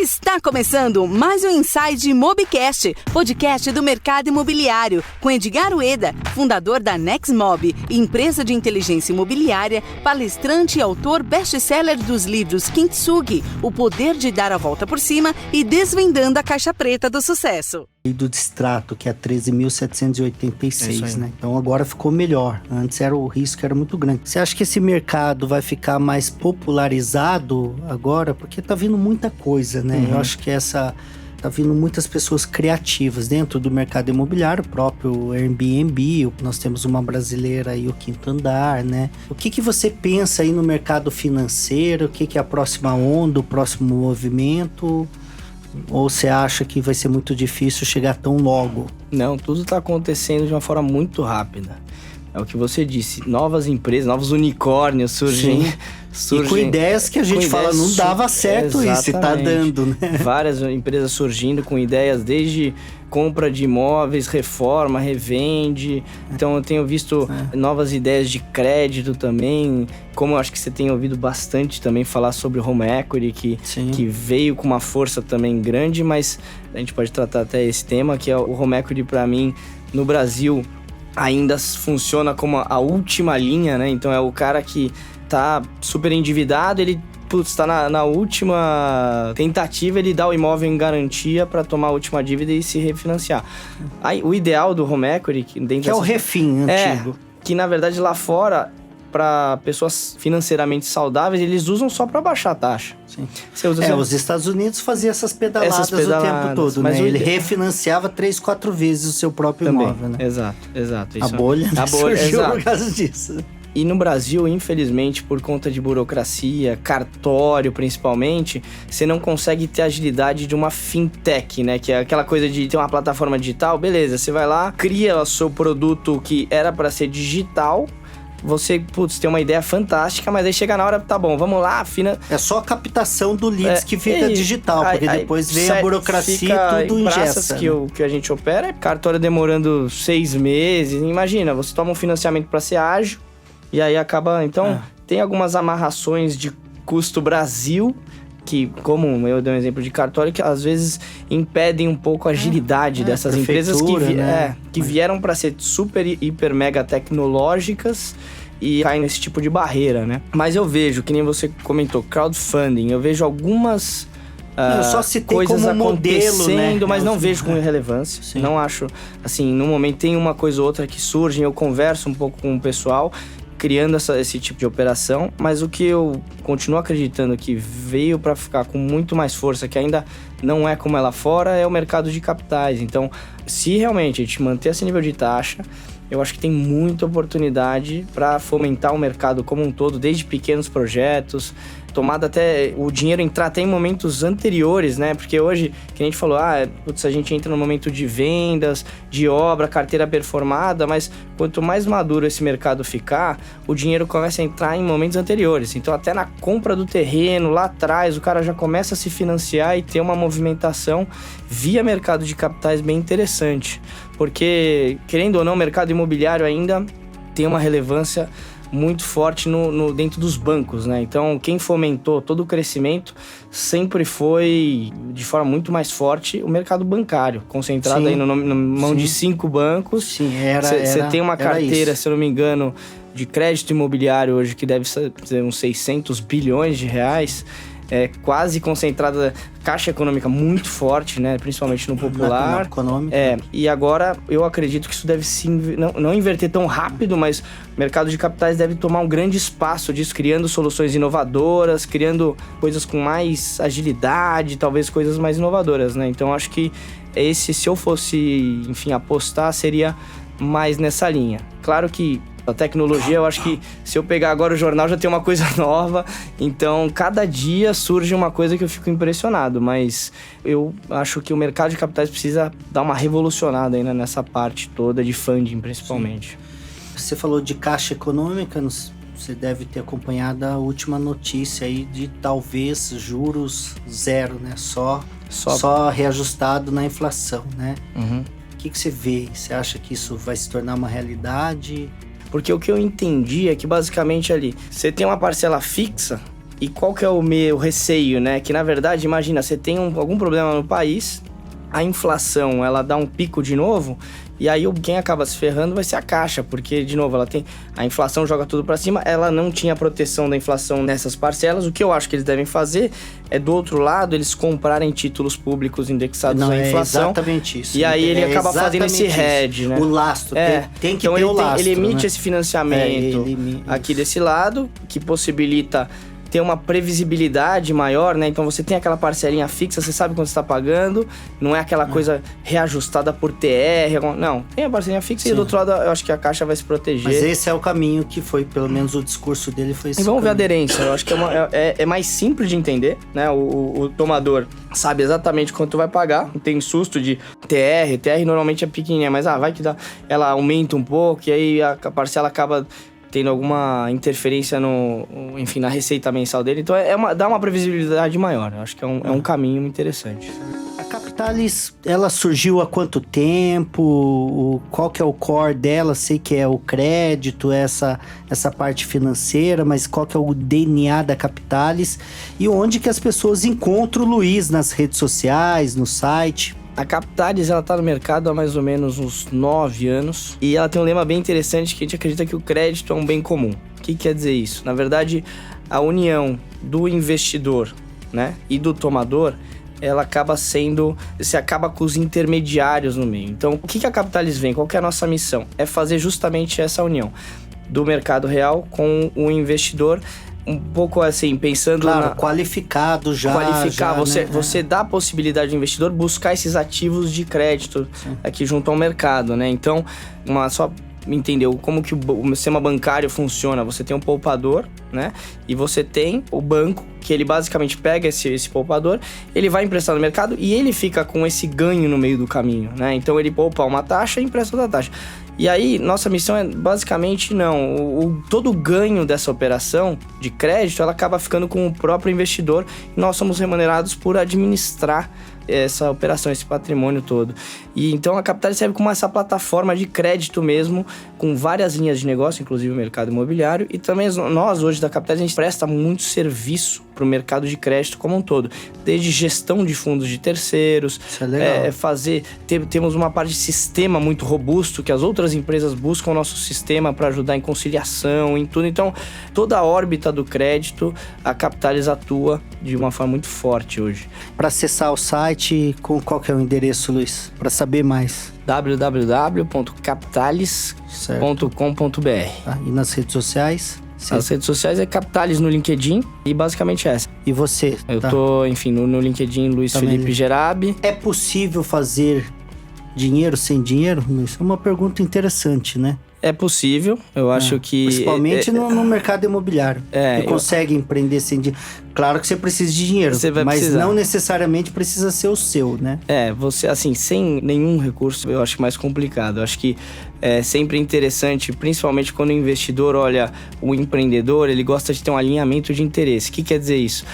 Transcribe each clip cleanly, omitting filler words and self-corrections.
Está começando mais um Inside Mobcast, podcast do mercado imobiliário, com Edgar Ueda, fundador da Nexmob, empresa de inteligência imobiliária, palestrante e autor best-seller dos livros Kintsugi, O Poder de Dar a Volta por Cima e Desvendando a Caixa Preta do Sucesso. E do distrato, que é 13.786, né? Então agora ficou melhor. Antes o risco era muito grande. Você acha que esse mercado vai ficar mais popularizado agora? Porque tá vindo muita coisa, né? Eu acho que tá vindo muitas pessoas criativas dentro do mercado imobiliário, o próprio Airbnb, nós temos uma brasileira aí, o Quinto Andar, né? O que você pensa aí no mercado financeiro? O que é a próxima onda, o próximo movimento? Ou você acha que vai ser muito difícil chegar tão logo? Não, tudo está acontecendo de uma forma muito rápida. É o que você disse, novas empresas, novos unicórnios surgem. E com ideias que a gente fala, não dava certo isso, e tá dando, né? Várias empresas surgindo com ideias desde compra de imóveis, reforma, revende. Então eu tenho visto novas ideias de crédito também, como eu acho que você tem ouvido bastante também falar sobre home equity, que veio com uma força também grande, mas a gente pode tratar até esse tema, que é o home equity para mim no Brasil ainda funciona como a última linha, né? Então é o cara que tá super endividado, ele tá na última tentativa, ele dá o imóvel em garantia para tomar a última dívida e se refinanciar. Aí, o ideal do home equity... Que é o refim antigo. Que na verdade lá fora, para pessoas financeiramente saudáveis, eles usam só para baixar a taxa. Sim. Os Estados Unidos faziam essas pedaladas o tempo todo, né? Ele refinanciava 3, 4 vezes o seu próprio imóvel, né? Exato. Isso a bolha surgiu por causa disso. E no Brasil, infelizmente, por conta de burocracia, cartório principalmente, você não consegue ter a agilidade de uma fintech, né? Que é aquela coisa de ter uma plataforma digital, beleza, você vai lá, cria o seu produto que era para ser digital, você, tem uma ideia fantástica, mas aí chega na hora, tá bom, vamos lá, É só a captação do leads que fica digital, porque depois vem a burocracia e tudo engessa. Que a gente opera, cartório demorando 6 meses, imagina, você toma um financiamento para ser ágil, e aí acaba, então, tem algumas amarrações de custo Brasil, que, como eu dei um exemplo de cartório, que às vezes impedem um pouco a agilidade dessas empresas que vieram para ser super, hiper, mega tecnológicas e caem nesse tipo de barreira, né? Mas eu vejo, que nem você comentou, crowdfunding, eu vejo algumas eu só citei coisas como modelo, né? Mas não vejo com relevância. Sim. Não acho, assim, no momento tem uma coisa ou outra que surge, eu converso um pouco com o pessoal, criando esse tipo de operação, mas o que eu continuo acreditando que veio para ficar com muito mais força, que ainda não é como é lá fora, é o mercado de capitais. Então, se realmente a gente manter esse nível de taxa, eu acho que tem muita oportunidade para fomentar o mercado como um todo, desde pequenos projetos, tomada até o dinheiro entrar até em momentos anteriores, né? Porque hoje, que a gente falou, a gente entra no momento de vendas, de obra, carteira performada, mas quanto mais maduro esse mercado ficar, o dinheiro começa a entrar em momentos anteriores. Então, até na compra do terreno, lá atrás, o cara já começa a se financiar e ter uma movimentação via mercado de capitais bem interessante. Porque, querendo ou não, o mercado imobiliário ainda tem uma relevância muito forte dentro dos bancos, né? Então, quem fomentou todo o crescimento sempre foi, de forma muito mais forte, o mercado bancário, concentrado aí na mão de 5 bancos. Sim, Você tem uma carteira, se eu não me engano, de crédito imobiliário hoje, que deve ser uns 600 bilhões de reais, quase concentrada, caixa econômica muito forte, né? Principalmente no popular. E agora eu acredito que isso deve não inverter tão rápido, mas o mercado de capitais deve tomar um grande espaço disso, criando soluções inovadoras, criando coisas com mais agilidade, talvez coisas mais inovadoras, né? Então acho que se eu fosse, enfim, apostar, seria mais nessa linha. Claro que a tecnologia, eu acho que se eu pegar agora o jornal já tem uma coisa nova, então cada dia surge uma coisa que eu fico impressionado, mas eu acho que o mercado de capitais precisa dar uma revolucionada ainda nessa parte toda de funding, principalmente. Sim. Você falou de caixa econômica, você deve ter acompanhado a última notícia aí de talvez juros zero, né? Só reajustado na inflação, né? O que você vê? Você acha que isso vai se tornar uma realidade? Porque o que eu entendi é que basicamente ali, você tem uma parcela fixa E qual que é o meu receio, né? Que na verdade, imagina, você tem algum problema no país, a inflação, ela dá um pico de novo, e aí quem acaba se ferrando vai ser a Caixa, porque, de novo, a inflação joga tudo pra cima, ela não tinha proteção da inflação nessas parcelas. O que eu acho que eles devem fazer é, do outro lado, eles comprarem títulos públicos indexados à inflação. É exatamente isso. E aí ele acaba fazendo esse hedge, né? O lastro, tem que então ter o lastro, ele emite né? esse financiamento aqui desse lado, que possibilita ter uma previsibilidade maior, né? Então você tem aquela parcelinha fixa, você sabe quanto você está pagando, não é aquela coisa reajustada por TR, não, tem a parcelinha fixa. Sim. E do outro lado eu acho que a Caixa vai se proteger. Mas esse é o caminho que foi, pelo menos o discurso dele foi esse. E vamos ver a aderência, eu acho que é mais simples de entender, né? O tomador sabe exatamente quanto vai pagar, não tem susto de TR normalmente é pequenininha, mas vai que ela aumenta um pouco e aí a parcela acaba tendo alguma interferência na receita mensal dele. Então dá uma previsibilidade maior. Eu acho que é um caminho interessante. A Capitalis, ela surgiu há quanto tempo? Qual que é o core dela? Sei que é o crédito, essa parte financeira, mas qual que é o DNA da Capitalis? E onde que as pessoas encontram o Luiz nas redes sociais, no site? A Capitalis, ela tá no mercado há mais ou menos uns 9 anos. E ela tem um lema bem interessante que a gente acredita que o crédito é um bem comum. O que quer dizer isso? Na verdade, a união do investidor, né, e do tomador, ela acaba sendo... Você acaba com os intermediários no meio. Então, o que a Capitalis vem? Qual que é a nossa missão? É fazer justamente essa união do mercado real com o investidor, um pouco assim, pensando qualificado já. Qualificar, já, você dá a possibilidade do investidor buscar esses ativos de crédito. Sim. Aqui junto ao mercado, né? Então, só entendeu como que o sistema bancário funciona. Você tem um poupador, né? E você tem o banco, que ele basicamente pega esse poupador, ele vai emprestar no mercado e ele fica com esse ganho no meio do caminho, né? Então ele poupa uma taxa e empresta outra taxa. E aí, nossa missão é basicamente todo o ganho dessa operação de crédito, ela acaba ficando com o próprio investidor e nós somos remunerados por administrar essa operação, esse patrimônio todo. E então a Capitalis serve como essa plataforma de crédito mesmo, com várias linhas de negócio, inclusive o mercado imobiliário, e também nós hoje da Capitalis a gente presta muito serviço para o mercado de crédito como um todo, desde gestão de fundos de terceiros, isso é legal. Temos uma parte de sistema muito robusto, que as outras empresas buscam o nosso sistema para ajudar em conciliação, em tudo. Então, toda a órbita do crédito, a Capitalis atua de uma forma muito forte hoje. Para acessar o site, qual que é o endereço, Luiz? Para saber mais. www.capitalis.com.br. E nas redes sociais? As redes sociais é Capitalis no LinkedIn e basicamente essa. E você? Eu tô, enfim, no LinkedIn Luiz também. Felipe Gerabi. É possível fazer dinheiro sem dinheiro? Isso é uma pergunta interessante, né? É possível, eu acho que... Principalmente no mercado imobiliário. Você consegue empreender sem dinheiro. Claro que você precisa de dinheiro, mas precisar. Não necessariamente precisa ser o seu, né? Você, assim, sem nenhum recurso, eu acho mais complicado. Eu acho que é sempre interessante, principalmente quando o investidor olha o empreendedor, ele gosta de ter um alinhamento de interesse. O que quer dizer isso?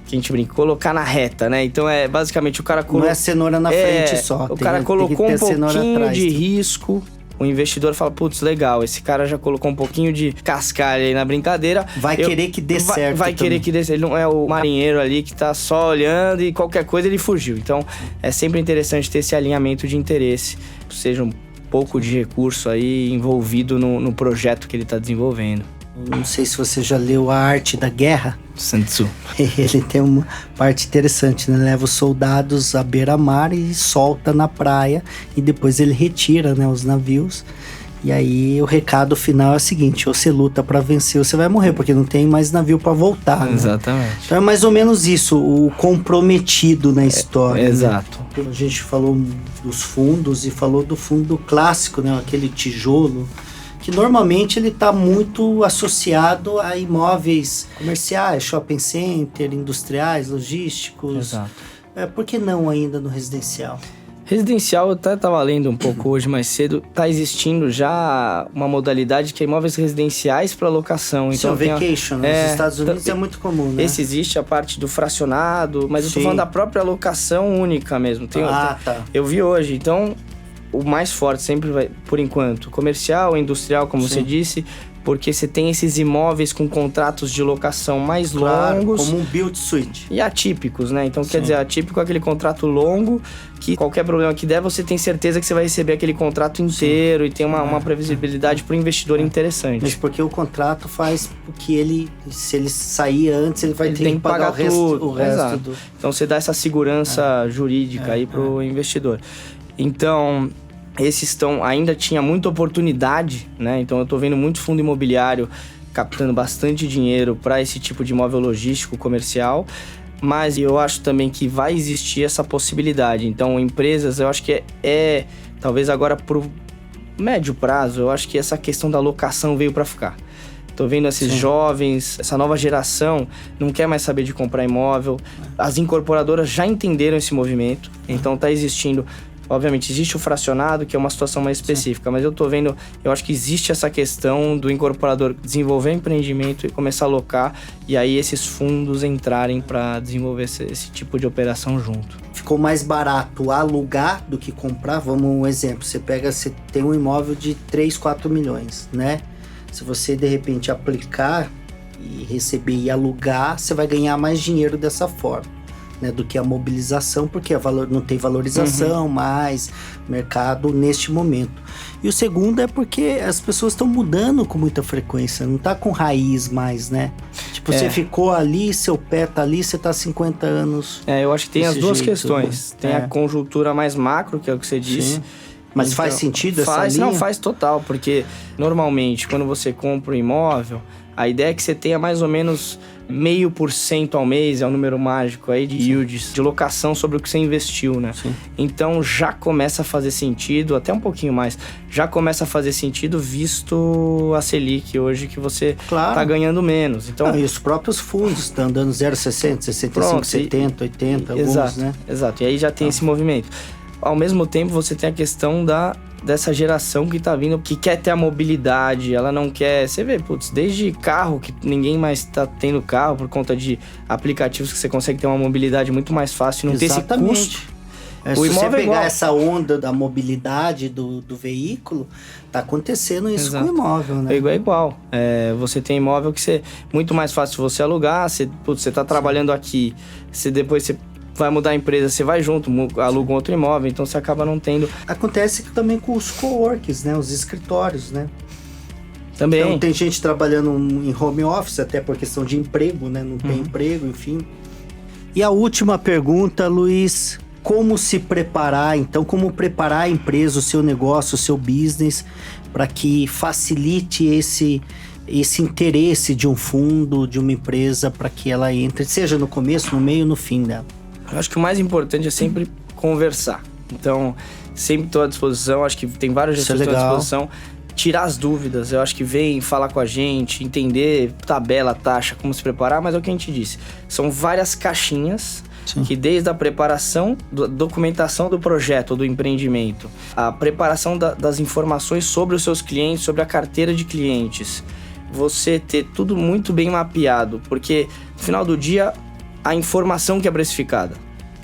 Que a gente brinca, colocar na reta, né? Então, basicamente o cara... Não é cenoura na frente só. O cara colocou um pouquinho de risco... O investidor fala, putz, legal, esse cara já colocou um pouquinho de cascalho aí na brincadeira. Vai querer que dê certo. Vai querer que dê certo. Ele não é o marinheiro ali que tá só olhando e qualquer coisa ele fugiu. Então, é sempre interessante ter esse alinhamento de interesse, seja um pouco de recurso aí envolvido no projeto que ele tá desenvolvendo. Não sei se você já leu A Arte da Guerra. Sun Tzu. Ele tem uma parte interessante, né? Leva os soldados à beira-mar e solta na praia. E depois ele retira, né, os navios. E aí o recado final é o seguinte: ou você luta pra vencer ou você vai morrer, porque não tem mais navio pra voltar, né? Exatamente. Então é mais ou menos isso, o comprometido na história. Exato. Né? A gente falou dos fundos e falou do fundo clássico, né? Aquele tijolo, que normalmente ele está muito associado a imóveis comerciais, shopping center, industriais, logísticos. Exato. Por que não ainda no residencial? Residencial, eu até estava lendo um pouco hoje mais cedo, está existindo já uma modalidade que é imóveis residenciais para locação. Então, vacation, nos Estados Unidos é muito comum, né? Esse existe a parte do fracionado, mas eu estou falando da própria locação única mesmo. Tá. Eu vi hoje, então... O mais forte sempre vai, por enquanto, comercial, industrial, como você disse, porque você tem esses imóveis com contratos de locação mais longos. Como um build-to-suit. E atípicos, né? Então, quer dizer, atípico é aquele contrato longo, que qualquer problema que der, você tem certeza que você vai receber aquele contrato inteiro e tem uma previsibilidade para o investidor interessante. Mas porque o contrato faz que ele, se ele sair antes, ele vai ter que pagar o resto do... Então, você dá essa segurança jurídica aí para o investidor. Então, esses ainda tinha muita oportunidade, né? Então, eu tô vendo muito fundo imobiliário captando bastante dinheiro para esse tipo de imóvel logístico comercial, mas eu acho também que vai existir essa possibilidade. Então, empresas, eu acho que talvez agora pro médio prazo, eu acho que essa questão da locação veio para ficar. Tô vendo esses jovens, essa nova geração não quer mais saber de comprar imóvel. As incorporadoras já entenderam esse movimento, então tá existindo... Obviamente, existe o fracionado, que é uma situação mais específica, mas eu acho que existe essa questão do incorporador desenvolver empreendimento e começar a alocar, e aí esses fundos entrarem para desenvolver esse tipo de operação junto. Ficou mais barato alugar do que comprar? Vamos um exemplo, você tem um imóvel de 3, 4 milhões, né? Se você, de repente, aplicar e receber e alugar, você vai ganhar mais dinheiro dessa forma. Né, do que a mobilização, porque não tem valorização mais mercado neste momento. E o segundo é porque as pessoas estão mudando com muita frequência, não tá com raiz mais, né? Tipo, você ficou ali, seu pé tá ali, você tá há 50 anos. Eu acho que tem as duas questões. Tem a conjuntura mais macro, que é o que você disse. Sim. Mas então, faz sentido essa linha? Não, faz total, porque normalmente quando você compra um imóvel, a ideia é que você tenha mais ou menos 0,5% ao mês, é um número mágico aí de yields, de locação sobre o que você investiu, né? Sim. Então já começa a fazer sentido, até um pouquinho mais, já começa a fazer sentido visto a Selic hoje, que você tá ganhando menos. Então, e os próprios fundos estão andando 0,60, 65, 70, 80, alguns, né? Exato, e aí já tem esse movimento. Ao mesmo tempo, você tem a questão dessa geração que tá vindo, que quer ter a mobilidade, ela não quer... Você vê, desde carro, que ninguém mais tá tendo carro por conta de aplicativos que você consegue ter uma mobilidade muito mais fácil e não ter esse custo. Se você pegar essa onda da mobilidade do veículo, tá acontecendo isso com o imóvel, né? É igual. Você tem imóvel que muito mais fácil você alugar, você tá trabalhando aqui, depois você vai mudar a empresa, você vai junto, aluga um outro imóvel, então você acaba não tendo... Acontece também com os coworks, né? Os escritórios, né? Também. Então tem gente trabalhando em home office, até por questão de emprego, né? Não tem emprego, enfim. E a última pergunta, Luiz, como se preparar, então, como preparar a empresa, o seu negócio, o seu business, para que facilite esse interesse de um fundo, de uma empresa, para que ela entre, seja no começo, no meio, no fim dela? Eu acho que o mais importante é sempre conversar. Então, sempre estou à disposição. Acho que tem vários gestores que estão à disposição. Tirar as dúvidas. Eu acho que vem falar com a gente, entender tabela, taxa, como se preparar. Mas é o que a gente disse. São várias caixinhas que desde a preparação, documentação do projeto, do empreendimento, a preparação das informações sobre os seus clientes, sobre a carteira de clientes, você ter tudo muito bem mapeado. Porque, no final do dia, a informação que é precificada.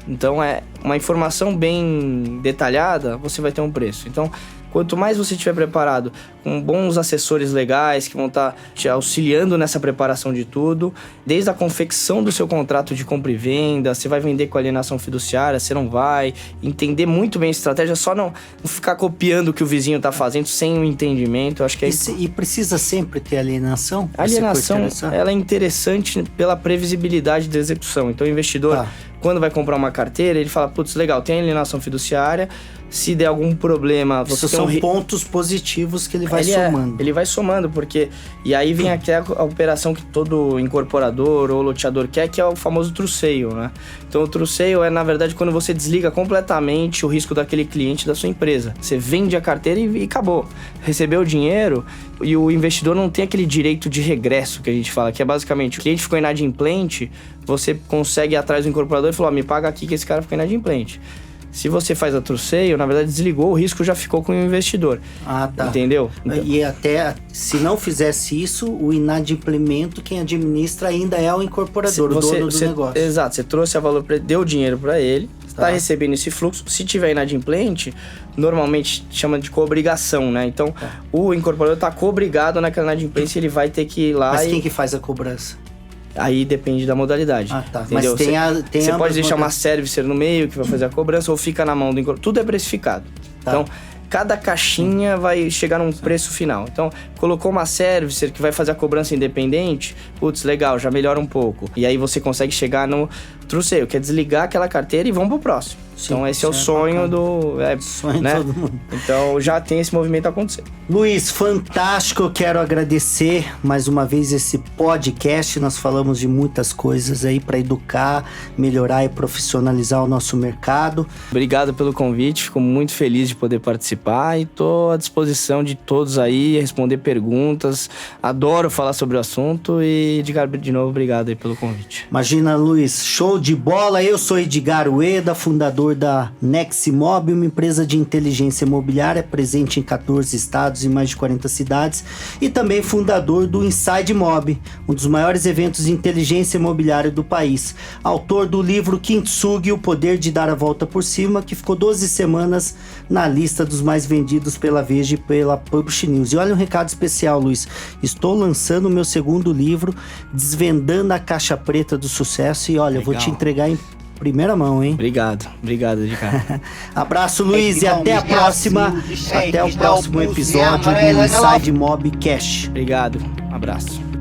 Então, uma informação bem detalhada, você vai ter um preço. Então, quanto mais você estiver preparado, com bons assessores legais que vão estar te auxiliando nessa preparação de tudo, desde a confecção do seu contrato de compra e venda, você vai vender com alienação fiduciária, você não vai, entender muito bem a estratégia, só não ficar copiando o que o vizinho está fazendo sem um entendimento. Eu acho que E precisa sempre ter alienação? A alienação, ela é interessante pela previsibilidade da execução. Então, o investidor, quando vai comprar uma carteira, ele fala, legal, tem alienação fiduciária, se der algum problema... Isso são pontos positivos que ele vai somando. Ele vai somando, porque... E aí vem até a operação que todo incorporador ou loteador quer, que é o famoso true sale, né? Então, o true sale é, na verdade, quando você desliga completamente o risco daquele cliente da sua empresa. Você vende a carteira e acabou. Recebeu o dinheiro e o investidor não tem aquele direito de regresso que a gente fala, que é basicamente, o cliente ficou inadimplente, você consegue ir atrás do incorporador e falar, me paga aqui que esse cara ficou inadimplente. Se você faz a true sale, na verdade desligou, o risco já ficou com o investidor. Entendeu? Então... E até, se não fizesse isso, o inadimplemento, quem administra ainda é o incorporador, o dono do negócio. Exato, você trouxe a valor, deu dinheiro para ele, tá recebendo esse fluxo. Se tiver inadimplente, normalmente chama de coobrigação, né? Então, o incorporador tá coobrigado naquela inadimplência, ele vai ter que ir lá. Mas quem que faz a cobrança? Aí depende da modalidade. Tá. Entendeu? Mas tem você pode deixar uma servicer no meio que vai fazer a cobrança, ou fica na mão do incorporador. Tudo é precificado. Tá. Então, cada caixinha vai chegar num preço final. Então, colocou uma servicer que vai fazer a cobrança independente, putz, legal, já melhora um pouco. E aí você consegue chegar no true sale, que é desligar aquela carteira e vamos pro próximo. Sim, então esse é o sonho do... sonho né? de todo mundo. Então já tem esse movimento acontecendo. Luiz, fantástico, eu quero agradecer mais uma vez esse podcast. Nós falamos de muitas coisas aí para educar, melhorar e profissionalizar o nosso mercado. Obrigado pelo convite, fico muito feliz de poder participar e tô à disposição de todos aí, responder perguntas. Adoro falar sobre o assunto e, Edgar, de novo, obrigado aí pelo convite. Imagina, Luiz, show de bola. Eu sou Edgar Ueda, fundador da Nexmob, uma empresa de inteligência imobiliária presente em 14 estados e mais de 40 cidades, e também fundador do Inside Mob, um dos maiores eventos de inteligência imobiliária do país. Autor do livro Kintsugi, O Poder de Dar a Volta por Cima, que ficou 12 semanas na lista dos mais vendidos pela Veja e pela Publish News. E olha um recado especial, Luiz. Estou lançando o meu segundo livro, Desvendando a Caixa Preta do Sucesso, e olha, eu vou te entregar em primeira mão, hein? Obrigado, Edgar. Abraço, Luiz, e até a próxima. Até o próximo episódio do Inside Mob Cash. Obrigado, um abraço.